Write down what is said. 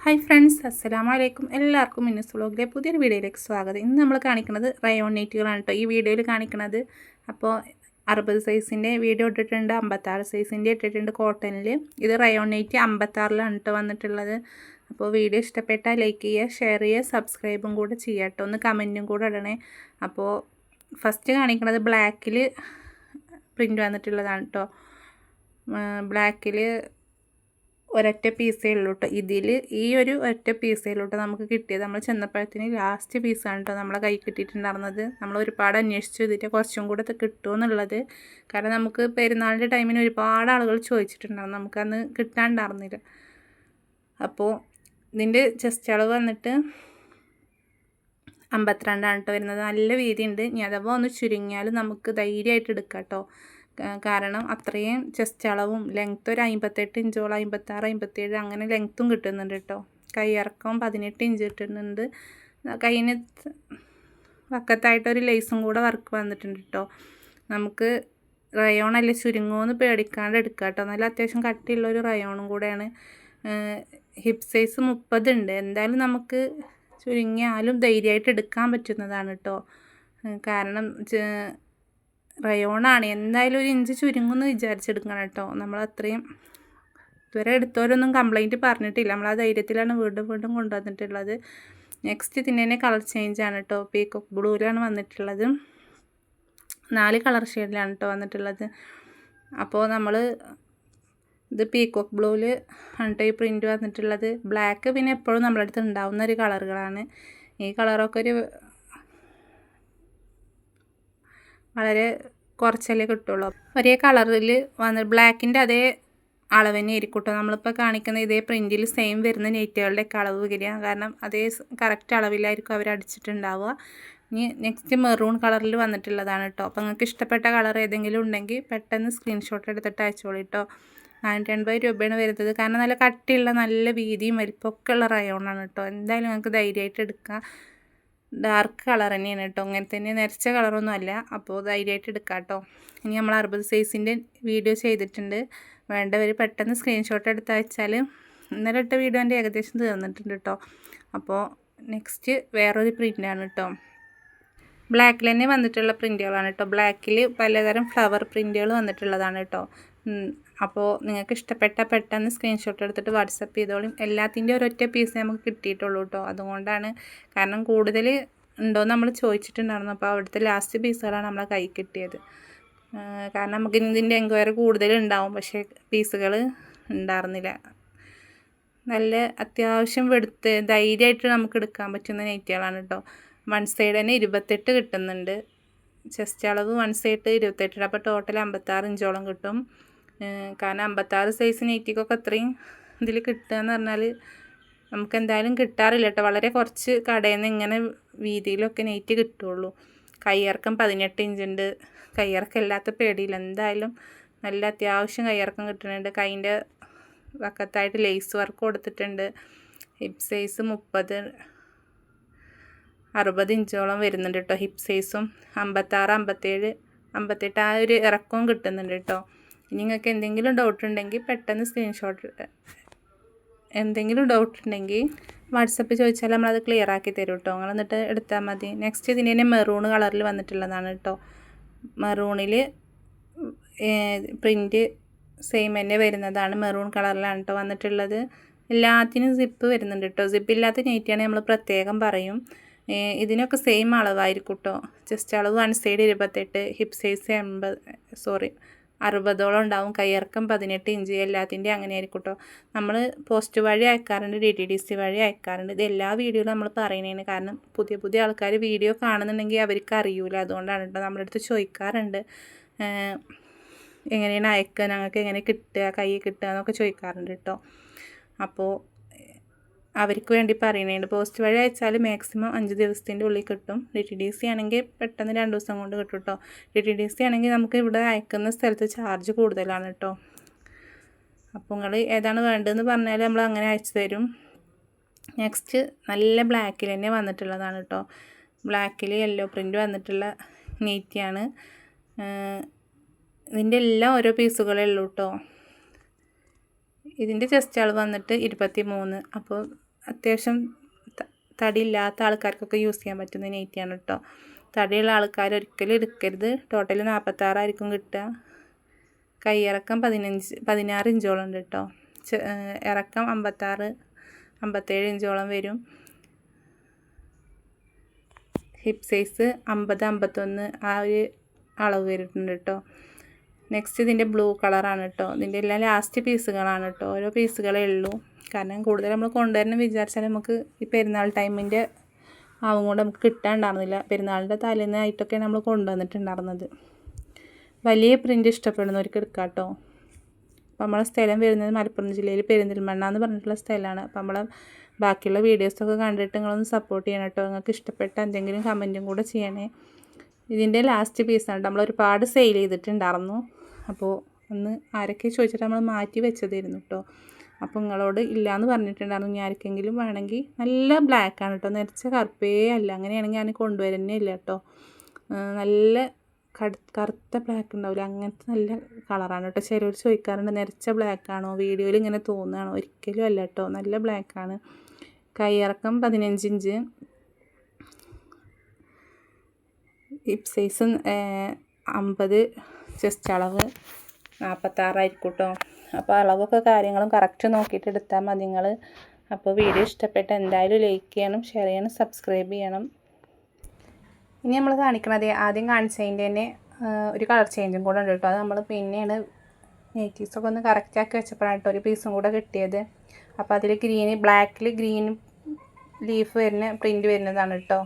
Hi friends, അസ്സലാമു അലൈക്കും. എല്ലാവർക്കും മിന്നസ് വ്ലോഗിലെ പുതിയൊരു വീഡിയോയിലേക്ക് സ്വാഗതം. ഇന്ന് നമ്മൾ കാണിക്കുന്നത് റയോൺ നൈറ്റികളാണ് കേട്ടോ ഈ വീഡിയോയിൽ കാണിക്കുന്നത്. അപ്പോൾ 60 സൈസിൻ്റെ വീഡിയോ ഇട്ടിട്ടുണ്ട്, 56 സൈസിൻ്റെ ഇട്ടിട്ടുണ്ട് കോട്ടണിൽ. ഇത് റയോൺ നൈറ്റി 56ലാണ് കേട്ടോ വന്നിട്ടുള്ളത്. അപ്പോൾ വീഡിയോ ഇഷ്ടപ്പെട്ടാൽ ലൈക്ക് ചെയ്യുക, ഷെയർ ചെയ്യുക, സബ്സ്ക്രൈബും കൂടെ ചെയ്യുക കേട്ടോ. ഒന്ന് കമൻറ്റും കൂടെ ഇടണേ. അപ്പോൾ ഫസ്റ്റ് കാണിക്കുന്നത് ബ്ലാക്കിൽ പ്രിൻ്റ് വന്നിട്ടുള്ളതാണ് കേട്ടോ. ബ്ലാക്കിൽ ഒരൊറ്റ പീസേ ഉള്ളൂ കേട്ടോ. ഇതിൽ ഈ ഒരു ഒറ്റ പീസേ ഉള്ളൂ കേട്ടോ നമുക്ക് കിട്ടിയത്. നമ്മൾ ചെന്നപ്പോഴത്തിന് ലാസ്റ്റ് പീസാണ് കേട്ടോ നമ്മളെ കൈ കിട്ടിയിട്ടുണ്ടായിരുന്നത്. നമ്മൾ ഒരുപാട് അന്വേഷിച്ചു ഇതിൻ്റെ കുറച്ചും കൂടെ കിട്ടുമെന്നുള്ളത്. കാരണം നമുക്ക് പെരുന്നാളിൻ്റെ ടൈമിന് ഒരുപാട് ആളുകൾ ചോദിച്ചിട്ടുണ്ടായിരുന്നു, നമുക്കന്ന് കിട്ടാണ്ടായിരുന്നില്ല. അപ്പോൾ ഇതിൻ്റെ ചെസ്റ്റ് അളവ് വന്നിട്ട് 52 കേട്ടോ വരുന്നത്. നല്ല വീതിയുണ്ട്. ഇനി അഥവാ ഒന്ന് ചുരുങ്ങിയാലും നമുക്ക് ധൈര്യമായിട്ട് എടുക്കാം കേട്ടോ. കാരണം അത്രയും ചെസ്റ്റ് അളവും ലെങ്ത്ത് ഒരു 58 ഇഞ്ചോളം, 56, 57 അങ്ങനെ ലെങ്ത്തും കിട്ടുന്നുണ്ട് കേട്ടോ. കൈയിറക്കം 18 ഇഞ്ച് കിട്ടുന്നുണ്ട്. കൈയിന് വക്കത്തായിട്ടൊരു ലേസും കൂടെ വർക്ക് വന്നിട്ടുണ്ട് കേട്ടോ. നമുക്ക് റയോണല്ലേ ചുരുങ്ങുമെന്ന് പേടിക്കാണ്ട് എടുക്കാം കേട്ടോ. നല്ല അത്യാവശ്യം കട്ടിയുള്ളൊരു റയോണും കൂടെയാണ്. ഹിപ്പ് സൈസ് 30 ഉണ്ട്. എന്തായാലും നമുക്ക് ചുരുങ്ങിയാലും ധൈര്യമായിട്ട് എടുക്കാൻ പറ്റുന്നതാണ് കേട്ടോ. കാരണം റയോണാണ്, എന്തായാലും ഒരു ഇഞ്ച് ചുരുങ്ങുമെന്ന് വിചാരിച്ചെടുക്കണം കേട്ടോ. നമ്മൾ അത്രയും ഇതുവരെ എടുത്തവരൊന്നും കംപ്ലൈൻറ്റ് പറഞ്ഞിട്ടില്ല. നമ്മൾ ആ ധൈര്യത്തിലാണ് വീണ്ടും വീണ്ടും കൊണ്ടുവന്നിട്ടുള്ളത്. നെക്സ്റ്റ് ഇതിൻ്റെ തന്നെ കളർ ചേഞ്ചാണ് കേട്ടോ. പീകോക്ക് ബ്ലൂവിലാണ് വന്നിട്ടുള്ളത്. 4 കളർ ഷെയ്ഡിലാണ് കേട്ടോ വന്നിട്ടുള്ളത്. അപ്പോൾ നമ്മൾ ഇത് പീകോക്ക് ബ്ലൂവിൽ ആണ് കേട്ടോ ഈ പ്രിൻ്റ് വന്നിട്ടുള്ളത്. ബ്ലാക്ക് പിന്നെ എപ്പോഴും നമ്മുടെ അടുത്ത് ഉണ്ടാവുന്ന ഒരു കളറുകളാണ്. ഈ കളറൊക്കെ ഒരു വളരെ കുറച്ചല്ലേ കിട്ടുള്ളൂ. ഒരേ കളറിൽ വന്ന് ബ്ലാക്കിൻ്റെ അതേ അളവ് തന്നെ ആയിരിക്കും കേട്ടോ. നമ്മളിപ്പോൾ കാണിക്കുന്ന ഇതേ പ്രിൻറ്റിൽ സെയിം വരുന്ന നെറ്റുകളുടെയൊക്കെ അളവ് വരിക. കാരണം അതേ കറക്റ്റ് അളവിലായിരിക്കും അവർ അടിച്ചിട്ടുണ്ടാവുക. ഇനി നെക്സ്റ്റ് മെറൂൺ കളറിൽ വന്നിട്ടുള്ളതാണ് കേട്ടോ. അപ്പോൾ നിങ്ങൾക്ക് ഇഷ്ടപ്പെട്ട കളർ ഏതെങ്കിലും ഉണ്ടെങ്കിൽ പെട്ടെന്ന് സ്ക്രീൻഷോട്ട് എടുത്തിട്ട് അയച്ചോളൂ കേട്ടോ. 480 രൂപയാണ് വരുന്നത്. കാരണം നല്ല കട്ടിയുള്ള നല്ല വീതിയും വലിപ്പമൊക്കെ ഉള്ള റയോണാണ് കേട്ടോ. എന്തായാലും നിങ്ങൾക്ക് ധൈര്യമായിട്ട് എടുക്കാം. ഡാർക്ക് കളർ തന്നെയാണ് കേട്ടോ. അങ്ങനെ തന്നെ നിറച്ച കളറൊന്നും അല്ല. അപ്പോൾ ധൈര്യമായിട്ട് എടുക്കാം കേട്ടോ. ഇനി നമ്മൾ 60 സൈസിൻ്റെ വീഡിയോ ചെയ്തിട്ടുണ്ട്. വേണ്ടവർ പെട്ടെന്ന് സ്ക്രീൻഷോട്ട് എടുത്ത് അയച്ചാൽ ഇന്നലെ ഇട്ട വീഡിയോൻ്റെ ഏകദേശം തീർന്നിട്ടുണ്ട് കേട്ടോ. അപ്പോൾ നെക്സ്റ്റ് വേറൊരു പ്രിൻ്റാണ് കേട്ടോ. ബ്ലാക്കിൽ തന്നെ വന്നിട്ടുള്ള പ്രിൻ്റുകളാണ് കേട്ടോ. ബ്ലാക്കിൽ പലതരം ഫ്ലവർ പ്രിൻ്റുകൾ വന്നിട്ടുള്ളതാണ് കേട്ടോ. അപ്പോൾ നിങ്ങൾക്ക് ഇഷ്ടപ്പെട്ട പെട്ടെന്ന് സ്ക്രീൻഷോട്ട് എടുത്തിട്ട് വാട്സപ്പ് ചെയ്തോളും. എല്ലാത്തിൻ്റെ ഒരൊറ്റ പീസ് നമുക്ക് കിട്ടിയിട്ടുള്ളൂ കേട്ടോ. അതുകൊണ്ടാണ്, കാരണം കൂടുതൽ ഉണ്ടോയെന്ന് നമ്മൾ ചോദിച്ചിട്ടുണ്ടായിരുന്നു. അപ്പോൾ അവിടുത്തെ ലാസ്റ്റ് പീസുകളാണ് നമ്മളെ കൈ കിട്ടിയത്. കാരണം നമുക്ക് ഇതിൻ്റെ എൻക്വയറി കൂടുതലുണ്ടാവും, പക്ഷേ പീസുകൾ ഉണ്ടായിരുന്നില്ല. നല്ല അത്യാവശ്യം വെടുത്ത് ധൈര്യമായിട്ട് നമുക്ക് എടുക്കാൻ പറ്റുന്ന നെറ്റുകളാണ് കേട്ടോ. വൺ സൈഡ് തന്നെ 28 കിട്ടുന്നുണ്ട്. ചെസ്റ്റ് അളവ് വൺ സൈഡ് 28. അപ്പോൾ ടോട്ടൽ 56 ഇഞ്ചോളം കിട്ടും. കാരണം 56 സൈസ് നെറ്റിക്കൊക്കെ അത്രയും ഇതിൽ കിട്ടുക എന്ന് പറഞ്ഞാൽ നമുക്ക് എന്തായാലും കിട്ടാറില്ല കേട്ടോ. വളരെ കുറച്ച് കടയിൽ നിന്ന് ഇങ്ങനെ വീതിയിലൊക്കെ നെറ്റ് കിട്ടുള്ളൂ. കയ്യിറക്കം 18 ഇഞ്ചുണ്ട്. കയ്യിറക്കം ഇല്ലാത്ത പേടിയില്ല. എന്തായാലും നല്ല അത്യാവശ്യം കയ്യിറക്കം കിട്ടുന്നുണ്ട്. കൈൻ്റെ വക്കത്തായിട്ട് ലേസ് വർക്ക് കൊടുത്തിട്ടുണ്ട്. ഹിപ്പ് സൈസ് 30, 60 ഇഞ്ചോളം വരുന്നുണ്ട് കേട്ടോ. ഹിപ്പ് സൈസും 56, 57, 58 ആ ഒരു ഇറക്കവും കിട്ടുന്നുണ്ട് കേട്ടോ. ഇനി നിങ്ങൾക്ക് എന്തെങ്കിലും ഡൗട്ട് ഉണ്ടെങ്കിൽ പെട്ടെന്ന് എന്തെങ്കിലും ഡൗട്ട് ഉണ്ടെങ്കിൽ വാട്സപ്പ് ചോദിച്ചാൽ നമ്മളത് ക്ലിയർ ആക്കി തരും കേട്ടോ. നിങ്ങൾ എന്നിട്ട് എടുത്താൽ മതി. നെക്സ്റ്റ് ഇതിൻ്റെ തന്നെ മെറൂൺ കളറിൽ വന്നിട്ടുള്ളതാണ് കേട്ടോ. മെറൂണിൽ പ്രിൻറ്റ് സെയിം തന്നെ വരുന്നതാണ്. മെറൂൺ കളറിലാണ് കേട്ടോ വന്നിട്ടുള്ളത്. എല്ലാത്തിനും സിപ്പ് വരുന്നുണ്ട് കേട്ടോ. സിപ്പില്ലാത്ത നെറ്റിയാണ് നമ്മൾ പ്രത്യേകം പറയും. ഇതിനൊക്കെ സെയിം അളവായിരിക്കും കേട്ടോ. ചെസ്റ്റ് അളവ് വൺ സൈഡ് 28, ഹിപ്പ് സൈസ് 60ഓളം ഉണ്ടാവും. കയ്യിറക്കം 18 ഇഞ്ച്. എല്ലാത്തിൻ്റെ അങ്ങനെ ആയിരിക്കും കേട്ടോ. നമ്മൾ പോസ്റ്റ് വഴി അയക്കാറുണ്ട്, DTDC വഴി അയക്കാറുണ്ട്. ഇത് എല്ലാ വീഡിയോയിലും നമ്മൾ പറയുന്നതാണ്. കാരണം പുതിയ ആൾക്കാർ വീഡിയോ കാണുന്നുണ്ടെങ്കിൽ അവർക്ക് അറിയില്ല. അതുകൊണ്ടാണ് കേട്ടോ. നമ്മുടെ അടുത്ത് ചോദിക്കാറുണ്ട്, എങ്ങനെയാണ് അയക്കുക, ഞങ്ങൾക്ക് എങ്ങനെ കിട്ടുക, കൈ കിട്ടുക എന്നൊക്കെ ചോദിക്കാറുണ്ട് കേട്ടോ. അപ്പോൾ അവർക്ക് വേണ്ടി പറയുന്നുണ്ട്. പോസ്റ്റ് വഴി അയച്ചാൽ മാക്സിമം 5 ദിവസത്തിൻ്റെ ഉള്ളിൽ കിട്ടും. DTDC ആണെങ്കിൽ പെട്ടെന്ന് 2 ദിവസം കൊണ്ട് കിട്ടും കേട്ടോ. DTDC ആണെങ്കിൽ നമുക്ക് ഇവിടെ അയക്കുന്ന സ്ഥലത്ത് ചാർജ് കൂടുതലാണ് കേട്ടോ. അപ്പോൾ നിങ്ങൾ ഏതാണ് വേണ്ടതെന്ന് പറഞ്ഞാൽ നമ്മൾ അങ്ങനെ അയച്ചു തരും. നെക്സ്റ്റ് നല്ല ബ്ലാക്കിൽ തന്നെ വന്നിട്ടുള്ളതാണ് കേട്ടോ. ബ്ലാക്കിൽ യെല്ലോ പ്രിൻ്റ് വന്നിട്ടുള്ള നെറ്റിയാണ്. ഇതിൻ്റെ എല്ലാം ഓരോ പീസുകളേ ഉള്ളൂ കേട്ടോ. ഇതിൻ്റെ ചെസ്റ്റ് അളവ് വന്നിട്ട് 23. അപ്പോൾ അത്യാവശ്യം തടിയില്ലാത്ത ആൾക്കാർക്കൊക്കെ യൂസ് ചെയ്യാൻ പറ്റുന്ന നൈറ്റിയാണ് കേട്ടോ. തടിയുള്ള ആൾക്കാർ ഒരിക്കലും എടുക്കരുത്. ടോട്ടൽ 46 ആയിരിക്കും കിട്ടുക. കൈയിറക്കം 16 ഇഞ്ചോളം ഉണ്ട് കേട്ടോ. ഇറക്കം 57 ഇഞ്ചോളം വരും. ഹിപ്പ് സൈസ് 50-51 ആ ഒരു അളവ് വരുന്നുണ്ട് കേട്ടോ. നെക്സ്റ്റ് ഇതിൻ്റെ ബ്ലൂ കളറാണ് കേട്ടോ. ഇതിൻ്റെ എല്ലാം ലാസ്റ്റ് പീസുകളാണ് കേട്ടോ. ഓരോ പീസുകളേ ഉള്ളൂ. കാരണം കൂടുതൽ നമ്മൾ കൊണ്ടുവരണം വിചാരിച്ചാൽ നമുക്ക് ഈ പെരുന്നാൾ ടൈമിൻ്റെ ആവും കൊണ്ട് നമുക്ക് കിട്ടാനുണ്ടായിരുന്നില്ല. പെരുന്നാളിൻ്റെ തലേന്നായിട്ടൊക്കെ നമ്മൾ കൊണ്ടുവന്നിട്ടുണ്ടായിരുന്നത്. വലിയ പ്രിൻ്റ് ഇഷ്ടപ്പെടുന്നവർക്ക് എടുക്കാം കേട്ടോ. അപ്പോൾ നമ്മളെ സ്ഥലം വരുന്നത് മലപ്പുറം ജില്ലയിൽ പെരിന്തൽമണ്ണ എന്ന് പറഞ്ഞിട്ടുള്ള സ്ഥലമാണ്. അപ്പോൾ നമ്മളെ ബാക്കിയുള്ള വീഡിയോസൊക്കെ കണ്ടിട്ട് നിങ്ങളൊന്ന് സപ്പോർട്ട് ചെയ്യണം കേട്ടോ. നിങ്ങൾക്ക് ഇഷ്ടപ്പെട്ട എന്തെങ്കിലും കമൻറ്റും കൂടെ ചെയ്യണേ. ഇതിൻ്റെ ലാസ്റ്റ് പീസാണ്. നമ്മൾ ഒരുപാട് സെയിൽ ചെയ്തിട്ടുണ്ടായിരുന്നു. അപ്പോൾ ഒന്ന് ആരൊക്കെ ചോദിച്ചിട്ട് നമ്മൾ മാറ്റി വെച്ചതായിരുന്നു കേട്ടോ. അപ്പോൾ നിങ്ങളോട് ഇല്ലയെന്ന് പറഞ്ഞിട്ടുണ്ടായിരുന്നു. ഇനി ആർക്കെങ്കിലും വേണമെങ്കിൽ നല്ല ബ്ലാക്കാണ് കേട്ടോ. നിറച്ച കറുപ്പേ അല്ല. അങ്ങനെയാണെങ്കിൽ ഞാൻ കൊണ്ടുവരുന്നേ ഇല്ല കേട്ടോ. നല്ല കറുത്ത ബ്ലാക്ക് ഉണ്ടാവില്ല, അങ്ങനത്തെ നല്ല കളറാണ് കേട്ടോ. ചിലർ ചോദിക്കാറുണ്ട് നിറച്ച ബ്ലാക്കാണോ, വീഡിയോയിൽ ഇങ്ങനെ തോന്നുകയാണോ. ഒരിക്കലും അല്ല കേട്ടോ, നല്ല ബ്ലാക്കാണ്. കൈയിറക്കം 15 ഇഞ്ച്. ഹിപ്പ് സൈസ് 50, ചെസ്റ്റ് അളവ് 46 ആയിരിക്കും കേട്ടോ. അപ്പോൾ അളവൊക്കെ കാര്യങ്ങളും കറക്റ്റ് നോക്കിയിട്ട് എടുത്താൽ മതി നിങ്ങൾ. അപ്പോൾ വീഡിയോ ഇഷ്ടപ്പെട്ട എന്തായാലും ലൈക്ക് ചെയ്യണം, ഷെയർ ചെയ്യണം, സബ്സ്ക്രൈബ് ചെയ്യണം. ഇനി നമ്മൾ കാണിക്കണത് ആദ്യം കാണിച്ചതിൻ്റെ തന്നെ ഒരു കളർ ചേഞ്ചും കൂടെ ഉണ്ട് കേട്ടോ. അത് നമ്മൾ പിന്നെയാണ് നെറ്റീവ്സൊക്കെ ഒന്ന് കറക്റ്റാക്കി വെച്ചപ്പോഴാണ് കേട്ടോ ഒരു പീസും കൂടെ കിട്ടിയത്. അപ്പോൾ അതിൽ ബ്ലാക്കിൽ ഗ്രീൻ ലീഫ് വരുന്ന പ്രിൻറ്റ് വരുന്നതാണ് കേട്ടോ.